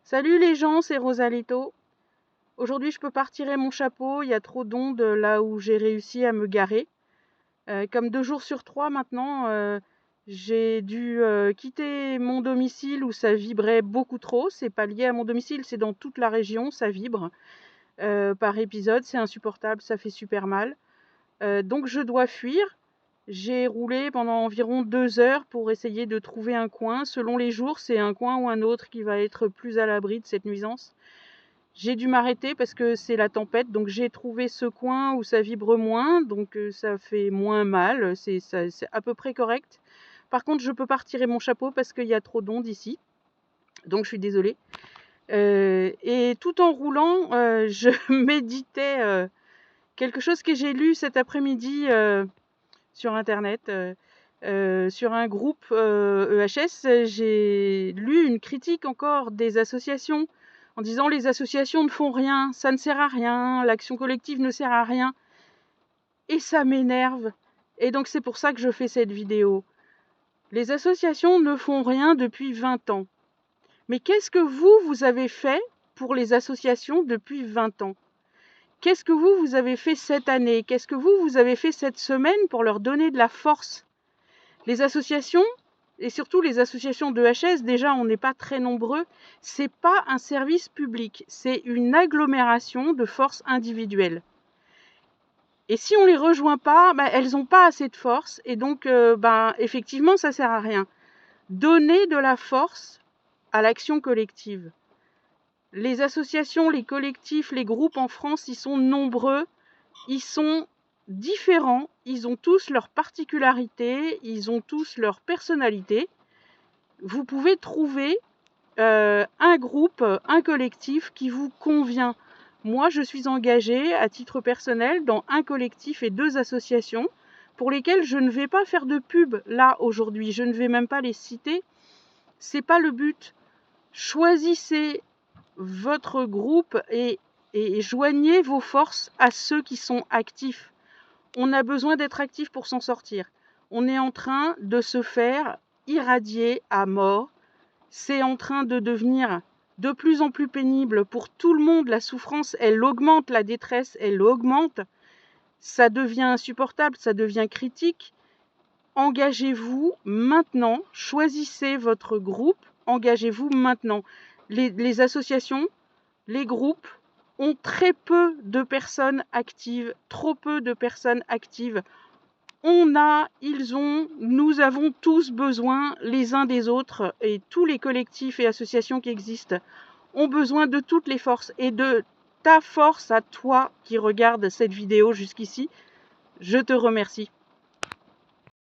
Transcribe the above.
Salut les gens, c'est Rosalito. Aujourd'hui, je peux pas retirer mon chapeau, il y a trop d'ondes là où j'ai réussi à me garer. Comme 2 jours sur 3 maintenant, j'ai dû quitter mon domicile où ça vibrait beaucoup trop. C'est pas lié à mon domicile, c'est dans toute la région, ça vibre par épisode, c'est insupportable, ça fait super mal. Donc je dois fuir. J'ai roulé pendant environ 2 heures pour essayer de trouver un coin. Selon les jours, c'est un coin ou un autre qui va être plus à l'abri de cette nuisance. J'ai dû m'arrêter parce que c'est la tempête, donc j'ai trouvé ce coin où ça vibre moins, donc ça fait moins mal, c'est à peu près correct. Par contre, je peux pas retirer mon chapeau parce qu'il y a trop d'ondes ici, donc je suis désolée. Et tout en roulant, je méditais quelque chose que j'ai lu cet après-midi sur internet. Sur un groupe EHS, j'ai lu une critique encore des associations en disant les associations ne font rien, ça ne sert à rien, l'action collective ne sert à rien. Et ça m'énerve. Et donc c'est pour ça que je fais cette vidéo. Les associations ne font rien depuis 20 ans. Mais qu'est-ce que vous avez fait pour les associations depuis 20 ans? Qu'est-ce que vous avez fait cette année? Qu'est-ce que vous avez fait cette semaine pour leur donner de la force? Les associations, et surtout les associations d'EHS, déjà on n'est pas très nombreux, c'est pas un service public, c'est une agglomération de forces individuelles. Et si on les rejoint pas, elles n'ont pas assez de force, et donc effectivement ça sert à rien. Donner de la force à l'action collective. Les associations, les collectifs, les groupes en France, ils sont nombreux, ils sont différents, ils ont tous leurs particularités, ils ont tous leur personnalité. Vous pouvez trouver un groupe, un collectif qui vous convient. Moi, je suis engagée à titre personnel dans un collectif et 2 associations pour lesquelles je ne vais pas faire de pub là aujourd'hui. Je ne vais même pas les citer. C'est pas le but. Choisissez votre groupe et joignez vos forces à ceux qui sont actifs. On a besoin d'être actif pour s'en sortir. On est en train de se faire irradier à mort. C'est en train de devenir de plus en plus pénible pour tout le monde. La souffrance, elle augmente, la détresse, elle augmente. Ça devient insupportable, ça devient critique. Engagez-vous maintenant, choisissez votre groupe, engagez-vous maintenant. Les associations, les groupes ont très peu de personnes actives, trop peu de personnes actives. Nous avons tous besoin les uns des autres, et tous les collectifs et associations qui existent ont besoin de toutes les forces et de ta force à toi qui regarde cette vidéo jusqu'ici. Je te remercie.